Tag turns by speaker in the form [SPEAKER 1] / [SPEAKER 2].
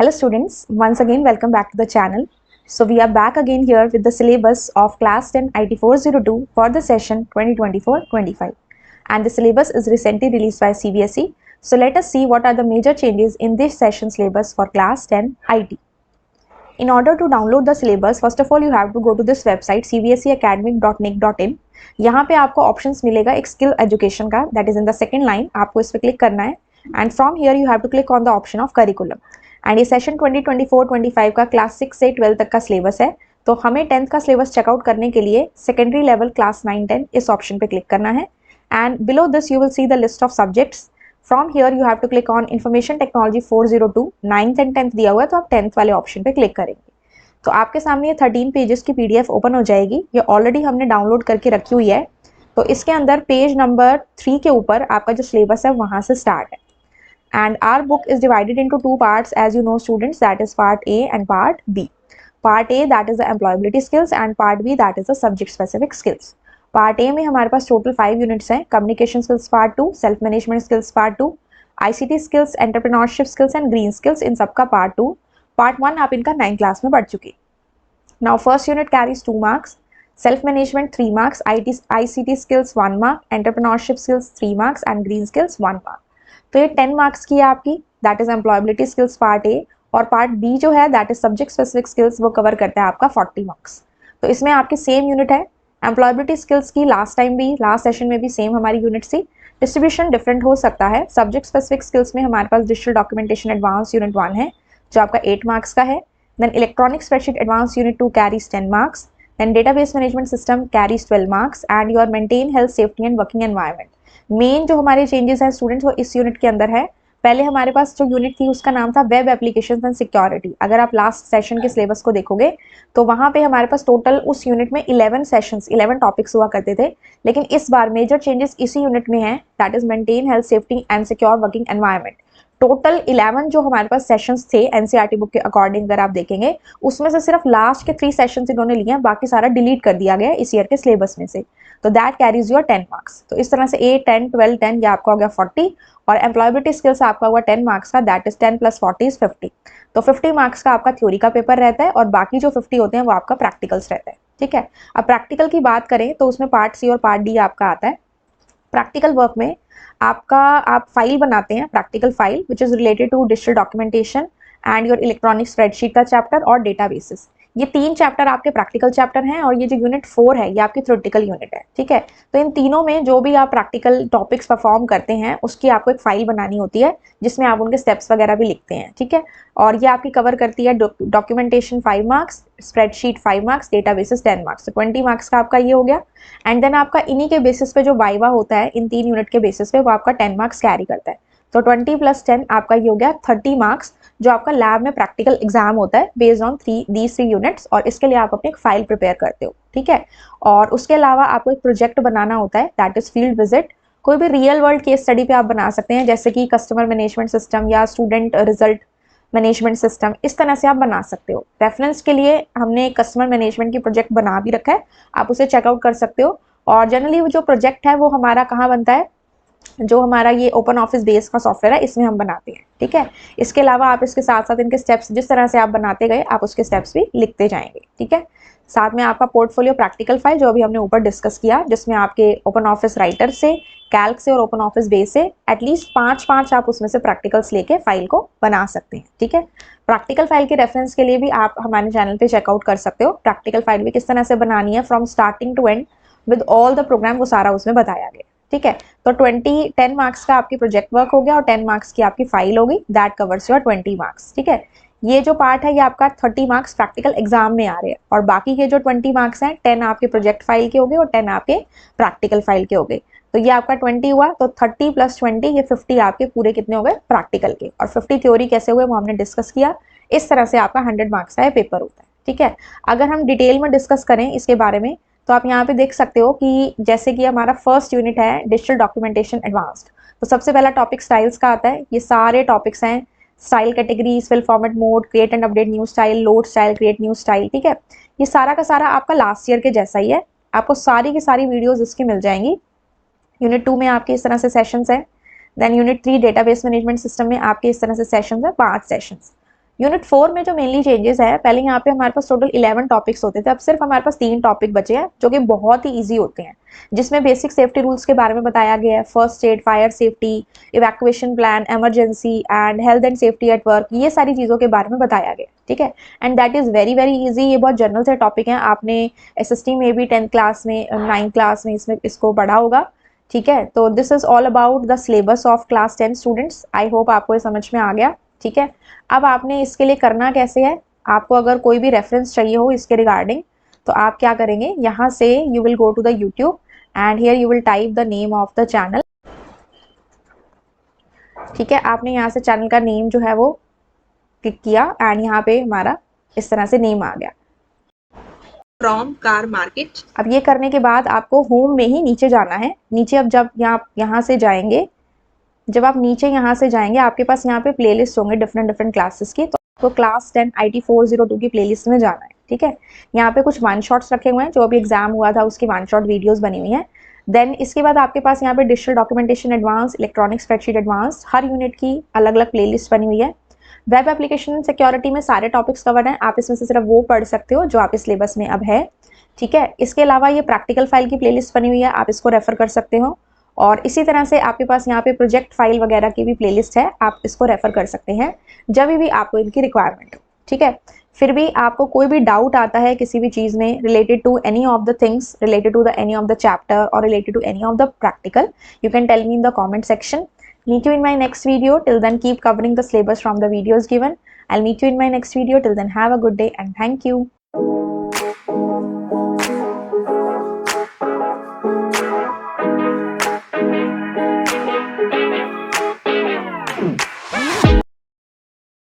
[SPEAKER 1] Hello students, once again welcome back to the channel. So we are back again here with the syllabus of class 10 IT 402 for the session 2024-25 and the syllabus is recently released by CBSE. So let us see what are the major changes in this session syllabus for class 10 IT. In order to download the syllabus, first of all you have to go to this website cbseacademic.nic.in. यहाँ पे आपको options मिलेगा एक skill education का, that is in the second line. आपको इस पर click करना है and from here you have to click on the option of curriculum. And ये सेशन 2024-25 का क्लास 6 से 12 तक का सिलेबस है. तो हमें 10th का सिलेबस चेकआउट करने के लिए सेकेंडरी लेवल क्लास 9-10 इस ऑप्शन पे क्लिक करना है. And below this you will see the list of subjects. From here you have to click on information technology 402. 9th and 10th दिया हुआ है तो आप 10th वाले ऑप्शन पे क्लिक करेंगे. तो आपके सामने ये 13 पेजेस की PDF ओपन हो जाएगी. ये ऑलरेडी हमने डाउनलोड करके रखी हुई है. तो इसके अंदर पेज नंबर 3 के ऊपर आपका जो सिलेबस है वहाँ से स्टार्ट है. And our book is divided into two parts, as you know students, that is part A and part B. Part A that is the employability skills and part B that is the subject specific skills. Part A में हमारे पास total 5 units हैं. Communication skills part 2, self management skills part 2, ICT skills, entrepreneurship skills and green skills इन सबका part 2. Part 1 आप इनका 9th class में पढ़ चुके. Now first unit carries 2 marks, self management 3 marks, ICT skills 1 mark, entrepreneurship skills 3 marks and green skills 1 mark. तो ये 10 marks की है आपकी, that is employability skills part A. और पार्ट बी जो है that is subject specific skills, वो cover करता है आपका 40 मार्क्स. तो इसमें आपकी सेम यूनिट है. एम्प्लॉयबिलिटी स्किल्स की लास्ट टाइम भी, लास्ट सेशन में भी सेम हमारी यूनिट थी. डिस्ट्रीब्यूशन डिफरेंट हो सकता है. सब्जेक्ट स्पेसिफिक स्किल्स में हमारे पास डिजिटल डॉक्यूमेंटेशन एडवांस यूनिट 1 है जो आपका 8 मार्क्स का है. Then electronic spreadsheet advance unit 2 carries 10 marks. Then database management system carries 12 marks and your maintain health safety and working environment. Main जो हमारे चेंजेस हैं स्टूडेंट्स वो इस यूनिट के अंदर है. पहले हमारे पास जो यूनिट थी उसका नाम था वेब एप्लीकेशंस एंड सिक्योरिटी. अगर आप लास्ट सेशन के सिलेबस को देखोगे तो वहाँ पे हमारे पास टोटल उस यूनिट में 11 सेशंस, 11 टॉपिक्स हुआ करते थे. लेकिन इस बार मेजर चेंजेस इसी यूनिट में है, that is maintain health safety and secure working environment. Total 11 जो हमारे पास सेशंस थे एनसीईआरटी बुक के अकॉर्डिंग अगर आप देखेंगे उसमें से सिर्फ लास्ट के 3 सेशंस इन्होंने लिए हैं, बाकी सारा डिलीट कर दिया गया इस ईयर के सिलेबस में से. तो दैट कैरीज योर 10 मार्क्स. तो इस तरह से 8, 10, 12, 10 ये आपका हो गया 40 और एम्प्लॉयबिलिटी स्किल्स आपका हुआ 10 मार्क्स का, दैट इज 10 + 40 = 50. तो 50 मार्क्स का आपका थ्योरी का पेपर रहता है और बाकी जो 50 होते हैं वो आपका प्रैक्टिकल्स रहता है. ठीक है. अब प्रैक्टिकल की बात करें तो उसमें पार्ट सी और पार्ट डी आपका आता है. प्रैक्टिकल वर्क में आप फाइल बनाते हैं, practical file which is related to digital documentation and your electronic spreadsheet का चैप्टर और डेटाबेसेस. ये 3 चैप्टर आपके प्रैक्टिकल चैप्टर हैं और ये जो यूनिट 4 है ये आपकी थ्योरेटिकल यूनिट है. ठीक है. तो इन तीनों में जो भी आप प्रैक्टिकल टॉपिक्स परफॉर्म करते हैं उसकी आपको एक फाइल बनानी होती है जिसमें आप उनके स्टेप्स वगैरह भी लिखते हैं. ठीक है. और ये आपकी कवर करती है documentation 5 marks, spreadsheet 5 marks, databases 10 marks. तो 20 मार्क्स का आपका ये हो गया. एंड देन आपका इन्हीं के बेसिस पे जो वाइवा होता है इन 3 यूनिट के बेसिस पे वो आपका 10 मार्क्स कैरी करता है. तो 20 + 10 आपका ये हो गया 30 मार्क्स जो आपका लैब में प्रैक्टिकल एग्जाम होता है बेस्ड ऑन दीज 3 यूनिट्स. और इसके लिए आप अपनी एक फाइल प्रिपेयर करते हो. ठीक है. और उसके अलावा आपको एक प्रोजेक्ट बनाना होता है, दैट इज फील्ड विजिट. कोई भी रियल वर्ल्ड केस स्टडी पे आप बना सकते हैं, जैसे कि कस्टमर मैनेजमेंट सिस्टम या स्टूडेंट रिजल्ट मैनेजमेंट सिस्टम, इस तरह से आप बना सकते हो. रेफरेंस के लिए हमने कस्टमर मैनेजमेंट की प्रोजेक्ट बना भी रखा है, आप उसे चेकआउट कर सकते हो. और जनरली वो जो प्रोजेक्ट है वो हमारा कहाँ बनता है, जो हमारा ये ओपन ऑफिस बेस का सॉफ्टवेयर है इसमें हम बनाते हैं. ठीक है. इसके अलावा आप इसके साथ साथ इनके स्टेप्स जिस तरह से आप बनाते गए आप उसके स्टेप्स भी लिखते जाएंगे. ठीक है. साथ में आपका पोर्टफोलियो प्रैक्टिकल फाइल जो अभी हमने ऊपर डिस्कस किया, जिसमें आपके ओपन ऑफिस राइटर से, कैल्क से और ओपन ऑफिस बेस से एटलीस्ट 5 आप उसमें से प्रैक्टिकल्स लेके फाइल को बना सकते हैं. ठीक है. प्रैक्टिकल फाइल के रेफरेंस के लिए भी आप हमारे चैनल पे चेकआउट कर सकते हो. प्रैक्टिकल फाइल भी किस तरह से बनानी है from starting to end with all the program, वो सारा उसमें बताया गया. ठीक है. तो 10 मार्क्स का आपकी प्रोजेक्ट वर्क हो गया और 10 मार्क्स की आपकी फाइल होगी, दैट कवर्स योर 20 मार्क्स. ठीक है. ये जो पार्ट है ये आपका 30 मार्क्स प्रैक्टिकल एग्जाम में आ रहे हैं और बाकी के जो 20 मार्क्स हैं 10 आपके प्रोजेक्ट फाइल के हो गए और 10 आपके प्रैक्टिकल फाइल के हो गए. तो ये आपका 20 हुआ. तो 30 + 20 ये 50 आपके पूरे कितने हो गए प्रैक्टिकल के. और 50 थ्योरी कैसे हुए वो हमने डिस्कस किया. इस तरह से आपका 100 मार्क्स का पेपर होता है. ठीक है. अगर हम डिटेल में डिस्कस करें इसके बारे में तो आप यहाँ पे देख सकते हो कि जैसे कि हमारा फर्स्ट यूनिट है डिजिटल डॉक्यूमेंटेशन एडवांस्ड. तो सबसे पहला टॉपिक स्टाइल्स का आता है. ये सारे टॉपिक्स हैं, style categories, fill format mode, create and update new style, load style, create new style. ठीक है. ये सारा का सारा आपका लास्ट ईयर के जैसा ही है. आपको सारी की सारी वीडियोज इसकी मिल जाएंगी. यूनिट 2 में आपके इस तरह से सेशंस हैं. Then unit 3 database management system में आपके इस तरह से सेशंस है, 5 सेशंस. यूनिट 4 में जो मेनली चेंजेस है, पहले यहाँ पे हमारे पास टोटल 11 टॉपिक्स होते थे, अब सिर्फ हमारे पास 3 टॉपिक बचे हैं जो कि बहुत ही ईजी होते हैं, जिसमें बेसिक सेफ्टी रूल्स के बारे में बताया गया है, first aid, fire safety, evacuation plan, emergency and health and safety at work, ये सारी चीज़ों के बारे में बताया गया, ठीक है। And that is very very easy, ये बहुत जनरल से टॉपिक हैं, आपने SST में भी 10th क्लास में 9th क्लास में इसको पढ़ा होगा, ठीक है। तो this is all about the syllabus of class 10 students. I hope आपको ये समझ में आ गया, ठीक है। अब आपने इसके लिए करना कैसे है, आपको अगर कोई भी रेफरेंस चाहिए हो इसके रिगार्डिंग, तो आप क्या करेंगे, यहाँ से you will go to the YouTube and here you will type the name of the channel, ठीक है। आपने यहाँ से चैनल का नेम जो है वो क्लिक किया एंड यहाँ पे हमारा इस तरह से नेम आ गया,
[SPEAKER 2] फ्रॉम कार मार्केट।
[SPEAKER 1] अब ये करने के बाद आपको होम में ही नीचे जाना है, नीचे अब जब यहाँ से जाएंगे, जब आप नीचे यहाँ से जाएंगे आपके पास यहाँ पे प्लेलिस्ट होंगे डिफरेंट क्लासेस की, तो आपको क्लास 10 IT 402 की प्लेलिस्ट में जाना है, ठीक है। यहाँ पे कुछ वन शॉट्स रखे हुए हैं, जो अभी एग्जाम हुआ था उसकी वन शॉट वीडियोस बनी हुई हैं। देन इसके बाद आपके पास यहाँ पे digital documentation advance, electronic spreadsheet advance, हर यूनिट की अलग अलग प्लेलिस्ट बनी हुई है। वेब एप्लीकेशन सिक्योरिटी में सारे टॉपिक्स कवर हैं, आप इसमें से सिर्फ वो पढ़ सकते हो जो आपके सिलेबस में अब है, ठीक है। इसके अलावा ये प्रैक्टिकल फाइल की प्लेलिस्ट बनी हुई है, आप इसको रेफर कर सकते हो। और इसी तरह से आपके पास यहाँ पे प्रोजेक्ट फाइल वगैरह की भी प्लेलिस्ट है, आप इसको रेफर कर सकते हैं जब भी आपको इनकी रिक्वायरमेंट हो, ठीक है। फिर भी आपको कोई भी डाउट आता है किसी भी चीज़ में related to any of the things, related to the any of the chapter और related to any of the practical, you can tell me in the comment section. Meet you in my next video. Till then, keep covering the syllabus from the videos given. I'll meet you in my next video. Till then, have a good day and thank you.
[SPEAKER 2] Hmm.